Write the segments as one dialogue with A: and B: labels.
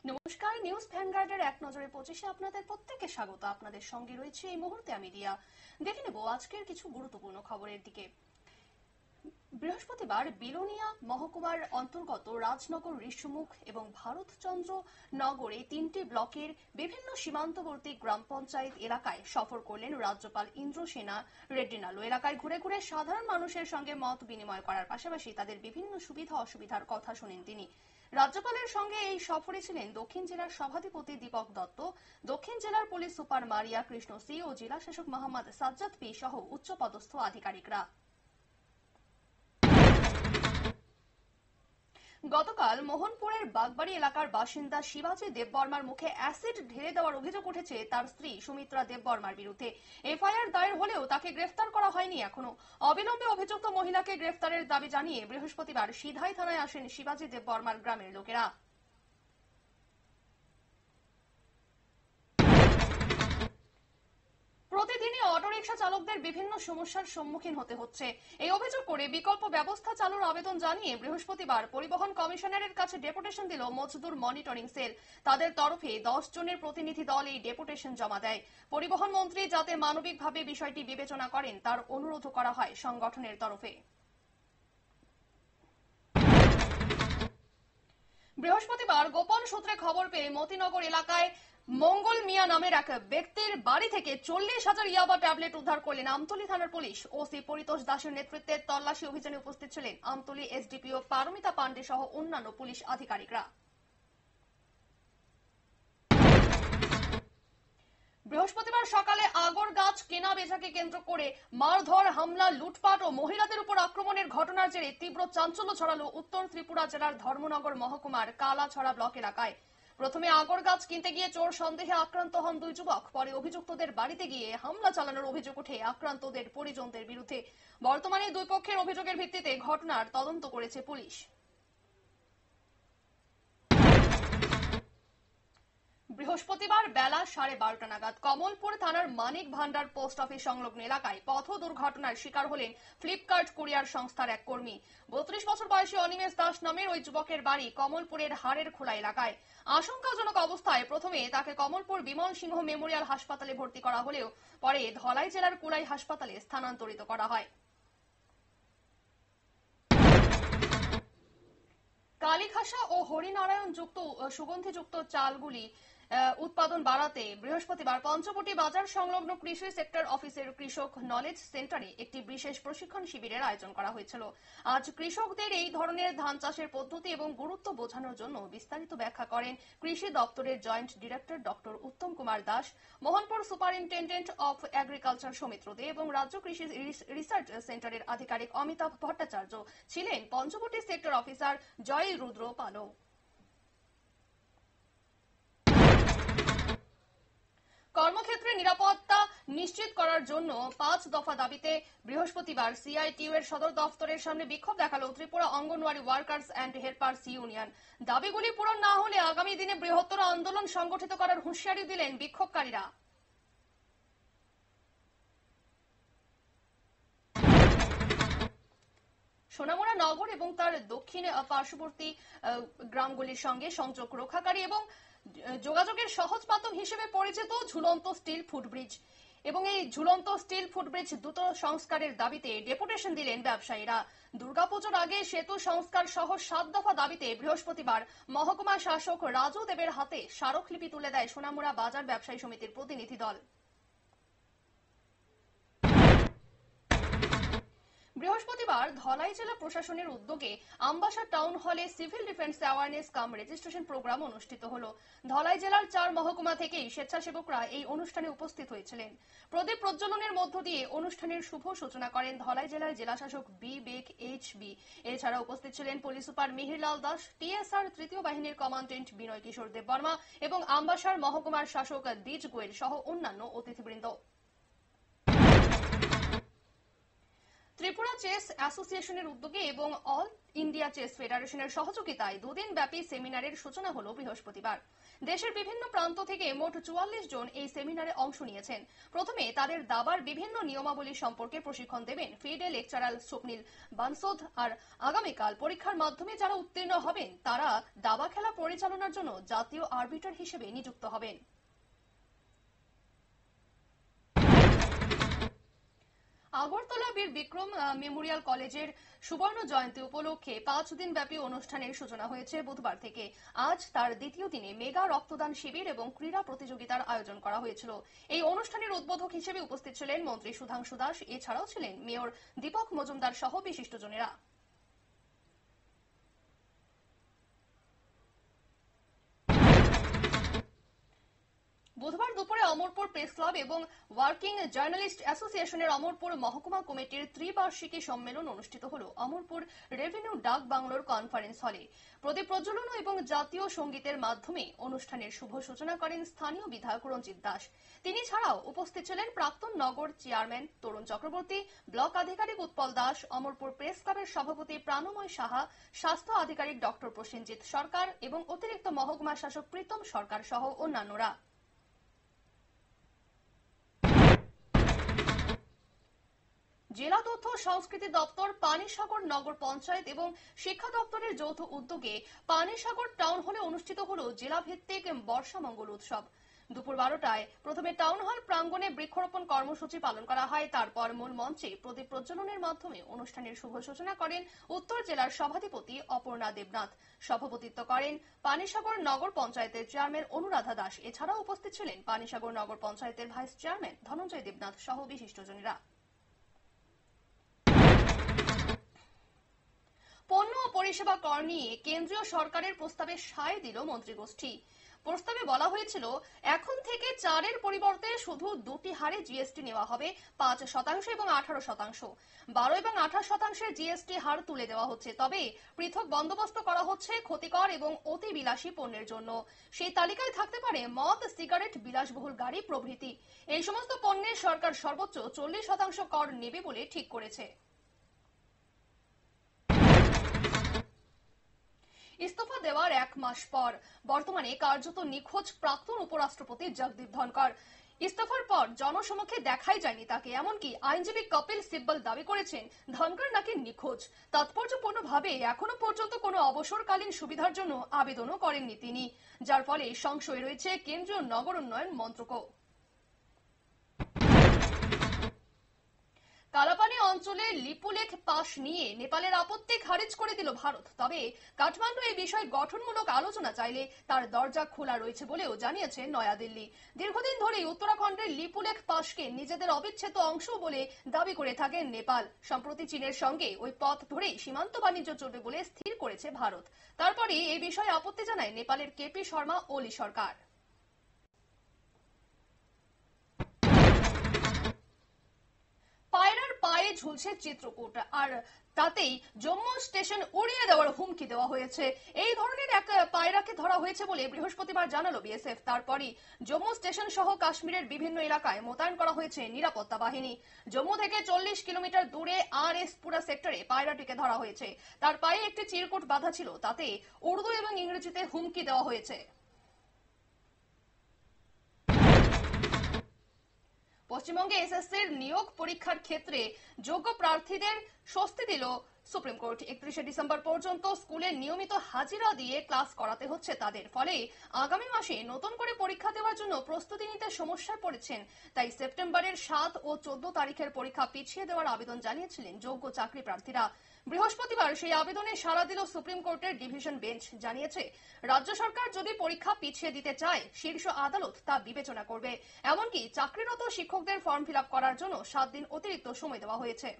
A: নমস্কার, নিউজ ভ্যানগার্ডের এক নজরে 25-এ আপনাদের প্রত্যেককে স্বাগত। আপনাদের সঙ্গে রয়েছে এই মুহূর্তে আমি দিয়া। দেখে নেব আজকের কিছু গুরুত্বপূর্ণ খবরের দিকে। বৃহস্পতিবার বিলোনিয়া মহকুমার অন্তর্গত রাজনগর, ঋষিমুখ এবং ভারতচন্দ্র নগরে 3টি ব্লকের বিভিন্ন সীমান্তবর্তী গ্রাম পঞ্চায়েত এলাকায় সফর করলেন রাজ্যপাল ইন্দ্রসেনা রেড্ডিনালু। এলাকায় ঘুরে ঘুরে সাধারণ মানুষের সঙ্গে মত বিনিময় করার পাশাপাশি তাদের বিভিন্ন সুবিধা অসুবিধার কথা শোনেন তিনি। রাজ্যপালের সঙ্গে এই সফরে ছিলেন দক্ষিণ জেলার সভাধিপতি দীপক দত্ত, দক্ষিণ জেলার police super Mariya Krishna C ও জেলা শাসক মোহাম্মদ সাজ্জাদ পি সহ উচ্চপদস্থ আধিকারিকরা। গতকাল মোহনপুরের বাগবাড়ি এলাকার বাসিন্দা শিবাজি দেববর্মার মুখে অ্যাসিড ঢেলে দেওয়ার অভিযোগ উঠেছে তার স্ত্রী সুমিত্রা দেববর্মার বিরুদ্ধে। এফআইআর দায়ের হলেও তাকে গ্রেফতার করা হয়নি এখনো। অবিলম্বে অভিযুক্ত মহিলাকে গ্রেফতারের দাবি জানিয়ে বৃহস্পতিবার সিধাই থানায় আসেন শিবাজি দেববর্মার গ্রামের লোকেরা। প্রতিদিনই অটোরিকশা চালকদের বিভিন্ন সমস্যার সম্মুখীন হতে হচ্ছে। এই অভিযোগ করে বিকল্প ব্যবস্থা চালুর আবেদন জানিয়ে বৃহস্পতিবার পরিবহন কমিশনারের কাছে ডেপুটেশন দিল মজদুর মনিটরিং সেল। তাদের তরফে 10 জনের প্রতিনিধি দল এই ডেপুটেশন জমা দেয়। পরিবহন মন্ত্রী যাতে মানবিকভাবে বিষয়টি বিবেচনা করেন তার অনুরোধ করা হয় সংগঠনের তরফে। বৃহস্পতিবার গোপন সূত্রে খবর পেয়ে মতিনগর এলাকায় মঙ্গল মিয়া নামের এক ব্যক্তির বাড়ি থেকে 40,000 ইয়াবা ট্যাবলেট উদ্ধার করলেন আমতলী থানার পুলিশ। ওসি পরিতোষ দাসের নেতৃত্বে তল্লাশি অভিযানে উপস্থিত ছিলেন আমতলী এসডিপিও পারমিতা পান্ডে সহ অন্যান্য পুলিশ আধিকারিকরা। বৃহস্পতিবার সকালে আগর গাছ কেনা বেচাকে কেন্দ্র করে মারধর, হামলা, লুটপাট ও মহিলাদের উপর আক্রমণের ঘটনার জেরে তীব্র চাঞ্চল্য ছড়ালো উত্তর ত্রিপুরা জেলার ধর্মনগর মহকুমার কালাছড়া ব্লক এলাকায়। প্রথমে আগর গাছ কিনতে গিয়ে চোর সন্দেহে আক্রান্ত হন 2 যুবক। পরে অভিযুক্তদের বাড়িতে গিয়ে হামলা চালানোর অভিযোগ ওঠে আক্রান্তদের পরিজনদের বিরুদ্ধে। বর্তমানে 2 পক্ষের অভিযোগের ভিত্তিতে ঘটনার তদন্ত করেছে পুলিশ। বৃহস্পতিবার বেলা 12:30 নাগাদ কমলপুর থানার মানিক ভান্ডার পোস্ট অফিস সংলগ্ন এলাকায় পথ দুর্ঘটনার শিকার হলেন ফ্লিপকার্ট কুরিয়ার সংস্থার এক কর্মী। 32 বছর বয়সী অনিমেষ দাস নামের ওই যুবকের বাড়ি কমলপুরের হাড়ের খোলা এলাকায়। আশঙ্কাজনক অবস্থায় প্রথমে তাকে কমলপুর বিমল সিংহ মেমোরিয়াল হাসপাতালে ভর্তি করা হলেও পরে ধলাই জেলার কুলাই হাসপাতালে স্থানান্তরিত করা হয়। কালীঘাসা ও হরিনারায়ণ যুক্ত সুগন্ধিযুক্ত চালগুলি উৎপাদন বাড়াতে বৃহস্পতিবার পঞ্চবটি বাজার সংলগ্ন কৃষি সেক্টর অফিসের কৃষক নলেজ সেন্টারে একটি বিশেষ প্রশিক্ষণ শিবিরের আয়োজন করা হয়েছিল। আজ কৃষকদের এই ধরনের ধান চাষের পদ্ধতি এবং গুরুত্ব বোঝানোর জন্য বিস্তারিত ব্যাখ্যা করেন কৃষি দপ্তরের joint director doctor Uttam Kumar Das, Mohanpur superintendent of agriculture Soumitra De এবং রাজ্য কৃষি রিসার্চ সেন্টারের আধিকারিক অমিতাভ ভট্টাচার্য। ছিলেন পঞ্চবটি সেক্টর অফিসার জয় রুদ্র পালো। কর্মক্ষেত্রে নিরাপত্তা নিশ্চিত করার জন্য 5 দফা দাবিতে বৃহস্পতিবার সিআইটিইউ এর সদর দফতরের সামনে বিক্ষোভ দেখালো Tripura Anganwadi workers and helpers union. দাবিগুলি পূরণ না হলে আগামী দিনে বৃহত্তর আন্দোলন সংগঠিত করার হুঁশিয়ারি দিলেন বিক্ষোভকারীরা। সোনামুড়া নগর এবং তার দক্ষিণ পার্শ্ববর্তী গ্রামগুলির সঙ্গে সংযোগ রক্ষাকারী এবং যোগাযোগের সহজ মাধ্যম হিসেবে পরিচিত ঝুলন্ত স্টিল ফুটব্রিজ এবং এই ঝুলন্ত স্টিল ফুটব্রিজ দ্রুত সংস্কারের দাবিতে ডেপুটেশন দিলেন ব্যবসায়ীরা। দুর্গাপুজোর আগে সেতু সংস্কার সহ 7 দফা দাবিতে বৃহস্পতিবার মহকুমা শাসক রাজু দেবের হাতে স্মারকলিপি তুলে দেয় সোনামুড়া বাজার ব্যবসায়ী সমিতির প্রতিনিধি দল। বৃহস্পতিবার ধলাই জেলা প্রশাসনের উদ্যোগে আমবাসা টাউন হলে সিভিল ডিফেন্স অ্যাওয়ারনেস কাম রেজিস্ট্রেশন প্রোগ্রাম অনুষ্ঠিত হলো। ধলাই জেলার 4 মহকুমা থেকেই স্বেচ্ছাসেবকরা এই অনুষ্ঠানে উপস্থিত হয়েছিলেন। প্রদীপ প্রজ্বলনের মধ্য দিয়ে অনুষ্ঠানের শুভ সূচনা করেন ধলাই জেলার জেলাশাসক বিবেক এইচ.বি। এছাড়া উপস্থিত ছিলেন police super Mihirlal Das, TSR 3য় বাহিনীর কমান্ডেন্ট বিনয় কিশোর দেববর্মা এবং আমবাসার মহকুমার শাসক দ্বিজ গোয়েল সহ অন্যান্য অতিথিবৃন্দ। ত্রিপুরা চেস অ্যাসোসিয়েশনের উদ্যোগে এবং অল ইন্ডিয়া চেস ফেডারেশনের সহযোগিতায় দুদিন ব্যাপী সেমিনারের সূচনা হলো বৃহস্পতিবার। দেশের বিভিন্ন প্রান্ত থেকে মোট 44 জন এই সেমিনারে অংশ নিয়েছেন। প্রথমে তাদের দাবার বিভিন্ন নিয়মাবলী সম্পর্কে প্রশিক্ষণ দেবেন ফিডে লেকচারার স্বপ্নিল বানসোদ। আর আগামীকাল পরীক্ষার মাধ্যমে যারা উত্তীর্ণ হবেন তারা দাবা খেলা পরিচালনার জন্য জাতীয় আরবিটার হিসেবে নিযুক্ত হবেন। আগরতলা বীর বিক্রম মেমোরিয়াল কলেজের সুবর্ণ জয়ন্তী উপলক্ষে 5 দিন ব্যাপী অনুষ্ঠানের সূচনা হয়েছে বুধবার থেকে। আজ তার দ্বিতীয় দিনে মেগা রক্তদান শিবির এবং ক্রীড়া প্রতিযোগিতার আয়োজন করা হয়েছিল। এই অনুষ্ঠানের উদ্বোধক হিসেবে উপস্থিত ছিলেন মন্ত্রী সুধাংশু দাস, এছাড়াও ছিলেন মেয়র দীপক মজুমদার সহ বিশিষ্টজনেরা। বুধবার দুপুরে অমরপুর প্রেস ক্লাব এবং ওয়ার্কিং জার্নালিস্ট অ্যাসোসিয়েশনের অমরপুর মহকুমা কমিটির ত্রিবার্ষিকী সম্মেলন অনুষ্ঠিত হল অমরপুর রেভিনিউ ডাক বাংলোর কনফারেন্স হলে। প্রদীপ প্রজ্বলন এবং জাতীয় সঙ্গীতের মাধ্যমে অনুষ্ঠানের শুভ সূচনা করেন স্থানীয় বিধায়ক রঞ্জিত দাস। তিনি ছাড়াও উপস্থিত ছিলেন প্রাক্তন নগর চেয়ারম্যান তরুণ চক্রবর্তী, ব্লক আধিকারিক উৎপল দাস, অমরপুর প্রেস ক্লাবের সভাপতি প্রাণময় সাহা, স্বাস্থ্য আধিকারিক ডক্টর প্রসেনজিৎ সরকার এবং অতিরিক্ত মহকুমা শাসক প্রীতম সরকার সহ অন্যান্যরা। জেলা তথ্য সংস্কৃতি দপ্তর, পানিসাগর নগর পঞ্চায়েত এবং শিক্ষা দপ্তরের যৌথ উদ্যোগে পানিসাগর টাউন হলে অনুষ্ঠিত হল জেলা ভিত্তিক বর্ষামঙ্গল উৎসব। দুপুর 12টায় প্রথমে টাউন হল প্রাঙ্গণে বৃক্ষরোপণ কর্মসূচি পালন করা হয়। তারপর মূল মঞ্চে প্রদীপ প্রজ্বলনের মাধ্যমে অনুষ্ঠানের শুভ সূচনা করেন উত্তর জেলার সভাধিপতি অপর্ণা দেবনাথ। সভাপতিত্ব করেন পানিসাগর নগর পঞ্চায়েতের চেয়ারম্যান অনুরাধা দাস। এছাড়াও উপস্থিত ছিলেন পানিসাগর নগর পঞ্চায়েতের ভাইস চেয়ারম্যান ধনঞ্জয় দেবনাথ সহ বিশিষ্টজনেরা। পণ্য ও পরিষেবা কর নিয়ে কেন্দ্রীয় সরকারের প্রস্তাবে সায় দিল মন্ত্রিগোষ্ঠী। প্রস্তাবে বলা হয়েছিল এখন থেকে 4-এর পরিবর্তে শুধু দুটি হারে জিএসটি নেওয়া হবে, 5% এবং 18%। 12 এবং 28% জিএসটি হার তুলে দেওয়া হচ্ছে, তবে পৃথক বন্দোবস্ত করা হচ্ছে ক্ষতিকর এবং অতি বিলাসী পণ্যের জন্য। সেই তালিকায় থাকতে পারে মদ, সিগারেট, বিলাসবহুল গাড়ি প্রভৃতি। এই সমস্ত পণ্যে সরকার সর্বোচ্চ 40% কর নেবে বলে ঠিক করেছে। ইস্তফা দেওয়ার 1 মাস পর বর্তমানে কার্যত নিখোঁজ প্রাক্তন উপরাষ্ট্রপতি জগদীপ ধনকর। ইস্তফার পর জনসমক্ষে দেখাই যায়নি তাকে। এমনকি আইনজীবী কপিল সিব্বল দাবি করেছেন ধনকর নাকি নিখোঁজ। তাৎপর্যপূর্ণভাবে এখনো পর্যন্ত কোনো অবসরকালীন সুবিধার জন্য আবেদনও করেননি তিনি, যার ফলে সংশয় রয়েছে কেন্দ্রীয় নগর উন্নয়ন মন্ত্রকও। কালাপানি অঞ্চলে লিপুলেখ পাস নিয়ে নেপালের আপত্তি খারিজ করে দিল ভারত। তবে কাঠমান্ডু এই বিষয়ে গঠনমূলক আলোচনা চাইলে তার দরজা খোলা রয়েছে বলেও জানিয়েছে নয়াদিল্লি। দীর্ঘদিন ধরেই উত্তরাখণ্ডের লিপুলেখ পাসকে নিজেদের অবিচ্ছেদ্য অংশ বলে দাবি করে থাকে নেপাল। সম্প্রতি চীনের সঙ্গে ওই পথ ধরেই সীমান্ত বাণিজ্য চলবে বলে স্থির করেছে ভারত। তারপরে এই বিষয়ে আপত্তি জানায় নেপালের কেপি শর্মা ওলি সরকার। পায়রার পায়ে ঝুলছে চিত্রকূট, আর তাতেই জম্মু স্টেশন উড়িয়ে দেওয়ার হুমকি দেওয়া হয়েছে। এই ধরনের এক পায়রাকে ধরা হয়েছে বলে বৃহস্পতিবার জানালো বিএসএফ। তারপরই জম্মু স্টেশন সহ কাশ্মীরের বিভিন্ন এলাকায় মোতায়েন করা হয়েছে নিরাপত্তা বাহিনী। জম্মু থেকে 40 কিলোমিটার দূরে আর-এস-পুরা সেক্টরে পায়রাটিকে ধরা হয়েছে। তার পায়ে একটি চিরকুট বাঁধা ছিল, তাতে উর্দু এবং ইংরেজিতে হুমকি দেওয়া হয়েছে। পশ্চিমবঙ্গে এসএসসির নিয়োগ পরীক্ষার ক্ষেত্রে যোগ্য প্রার্থীদের স্বস্তি দিল সুপ্রিম কোর্ট। 31 ডিসেম্বর পর্যন্ত স্কুলে নিয়মিত হাজিরা দিয়ে ক্লাস করাতে হচ্ছে তাদের। ফলে আগামী মাসে নতুন করে পরীক্ষা দেওয়ার জন্য প্রস্তুতি নিতে সমস্যায় পড়েছেন। তাই সেপ্টেম্বরের 7 ও 14 তারিখের পরীক্ষা পিছিয়ে দেওয়ার আবেদন জানিয়েছিলেন যোগ্য চাকরি প্রার্থীরা। বৃহস্পতিবার সেই আবেদনে সাড়া দিল সুপ্রিম কোর্টের ডিভিশন বেঞ্চ। জানিয়েছে রাজ্য সরকার যদি পরীক্ষা পিছিয়ে দিতে চায় শীর্ষ আদালত তা বিবেচনা করবে। এমনকি চাকরিরত শিক্ষকদের ফর্ম ফিল আপ করার জন্য 7 দিন অতিরিক্ত সময় দেওয়া হয়েছে।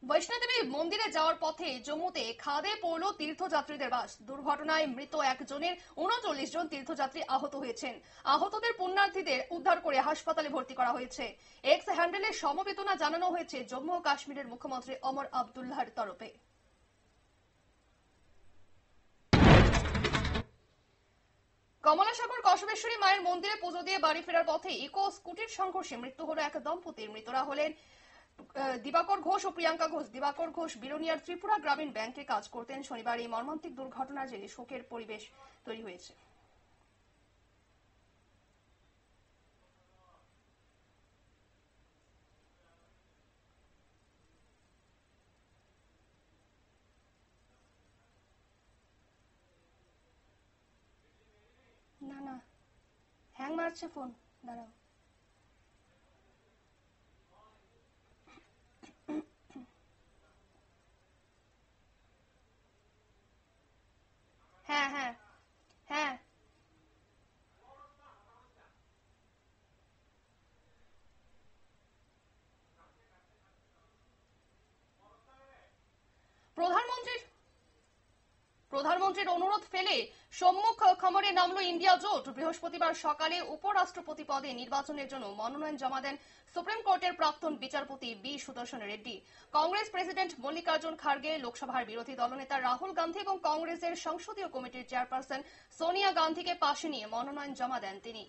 A: বৈষ্ণোদেবী মন্দিরে যাওয়ার পথে জম্মুতে খাদে পড়ল তীর্থযাত্রীদের বাস। দুর্ঘটনায় মৃত একজনের 39 জন তীর্থযাত্রী আহত হয়েছেন। আহতদের পুণ্যার্থীদের উদ্ধার করে হাসপাতালে ভর্তি করা হয়েছে। এক্স হ্যান্ডেলে সমবেদনা জানানো হয়েছে জম্মু ও কাশ্মীরের মুখ্যমন্ত্রী ওমর আবদুল্লাহর তরফে। কমলাসাগর কসবেশ্বরী মায়ের মন্দিরে পুজো দিয়ে বাড়ি ফেরার পথে ইকো স্কুটির সংঘর্ষে মৃত্যু হলো এক দম্পতির। মৃতরা হলেন দিবাকর ঘোষ ও প্রিয়াঙ্কা ঘোষ। দিবাকর ঘোষ বিলোনিয়ার ত্রিপুরা গ্রামীণ ব্যাংকে কাজ করতেন। শনিবার এই মর্মান্তিক দুর্ঘটনার জেরে শোকের পরিবেশ তৈরি হয়েছে। না না, হ্যাং মারছে ফোন, দাঁড়াও। হ্যাঁ হ্যাঁ হ্যাঁ। প্রধানমন্ত্রীর অনুরোধ ফেলে সম্মুখ খবরে নামলো ইন্ডিয়া জোট। বৃহস্পতিবার সকালে উপরাষ্ট্রপতি পদে নির্বাচনের জন্য মনোনয়ন জমা দেন সুপ্রিম কোর্টের প্রাক্তন বিচারপতি বি সুদর্শন রেড্ডি। কংগ্রেস প্রেসিডেন্ট মল্লিকার্জুন খার্গে, লোকসভার বিরোধী দলনেতা রাহুল গান্ধী এবং কংগ্রেসের সংসদীয় কমিটির চেয়ারপারসন সোনিয়া গান্ধীকে পাশে নিয়ে মনোনয়ন জমা দেন তিনি।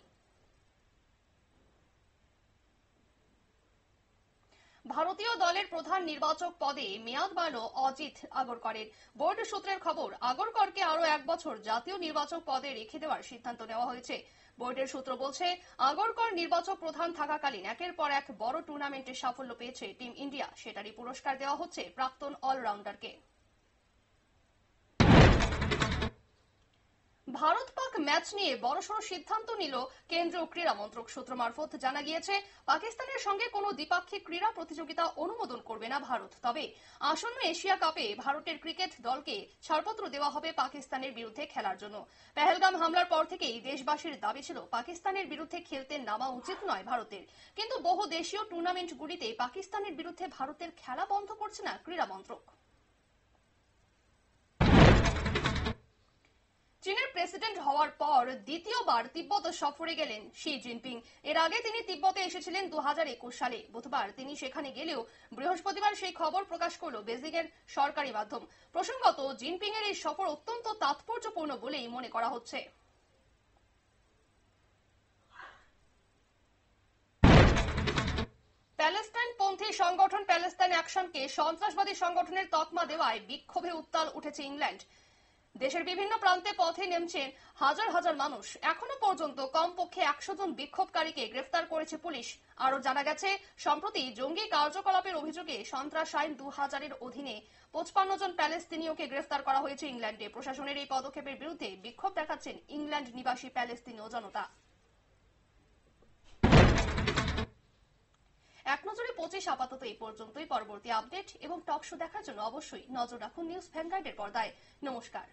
A: ভারতীয় দলের প্রধান নির্বাচক পদে মেয়াদ বাড়ল অজিত আগরকরের। বোর্ড সূত্রের খবর, আগরকরকে আরো 1 বছর জাতীয় নির্বাচক পদে রেখে দেওয়ার সিদ্ধান্ত নেওয়া হয়েছে। বোর্ডের সূত্র বলছে, আগরকর নির্বাচক প্রধান থাকাকালীন একের পর এক বড় টুর্নামেন্টে সাফল্য পেয়েছে টিম ইন্ডিয়া। সেটারই পুরস্কার দেওয়া হচ্ছে প্রাক্তন অলরাউন্ডারকে। ভারত পাক ম্যাচ নিয়ে বড়সড় সিদ্ধান্ত নিল কেন্দ্রীয় ক্রীড়া মন্ত্রক। সূত্র মারফত জানা গিয়েছে, পাকিস্তানের সঙ্গে কোনো দ্বিপাক্ষিক ক্রীড়া প্রতিযোগিতা অনুমোদন করবে না ভারত। তবে আসন্ন এশিয়া কাপে ভারতের ক্রিকেট দলকে ছাড়পত্র দেওয়া হবে পাকিস্তানের বিরুদ্ধে খেলার জন্য। পেহেলগাম হামলার পর থেকেই দেশবাসীর দাবি ছিল পাকিস্তানের বিরুদ্ধে খেলতে নামা উচিত নয় ভারতের। কিন্তু বহু দেশীয় টুর্নামেন্টগুলিতে পাকিস্তানের বিরুদ্ধে ভারতের খেলা বন্ধ করছে না ক্রীড়া মন্ত্রক। চীনের প্রেসিডেন্ট হওয়ার পর দ্বিতীয়বার তিব্বত সফরে গেলেন শি জিনপিং। এর আগে তিনি তিব্বতে এসেছিলেন 2021 সালে। বুধবার তিনি সেখানে গেলেও বৃহস্পতিবার সেই খবর প্রকাশ করল বেজিং এর সরকারি মাধ্যম। প্রসঙ্গত, জিনপিং এর এই সফর অত্যন্ত তাৎপর্যপূর্ণ বলেই মনে করা হচ্ছে। প্যালেস্টাইনপন্থী সংগঠন প্যালেস্টাইন অ্যাকশনকে সন্ত্রাসবাদী সংগঠনের তকমা দেওয়ায় বিক্ষোভে উত্তাল উঠেছে ইংল্যান্ড। দেশের বিভিন্ন প্রান্তে পথে নেমেছেন হাজার হাজার মানুষ। এখনো পর্যন্ত কমপক্ষে 100 জন বিক্ষোভকারীকে গ্রেফতার করেছে পুলিশ। আরো জানা গেছে, সম্প্রতি জঙ্গি কার্যকলাপের অভিযোগে সন্ত্রাস আইন 2000-এর অধীনে 55 জন প্যালেস্তিনীয়কে গ্রেফতার করা হয়েছে ইংল্যান্ডে। প্রশাসনের এই পদক্ষেপের বিরুদ্ধে বিক্ষোভ দেখাচ্ছেন ইংল্যান্ড নিবাসী প্যালেস্তিনীয় জনতা। এক নজরে 25 আপাতত এই পর্যন্তই। পরবর্তী আপডেট এবং টক শো দেখার জন্য অবশ্যই নজর রাখুন নিউজ ভ্যানগার্ডের পর্দায়। নমস্কার।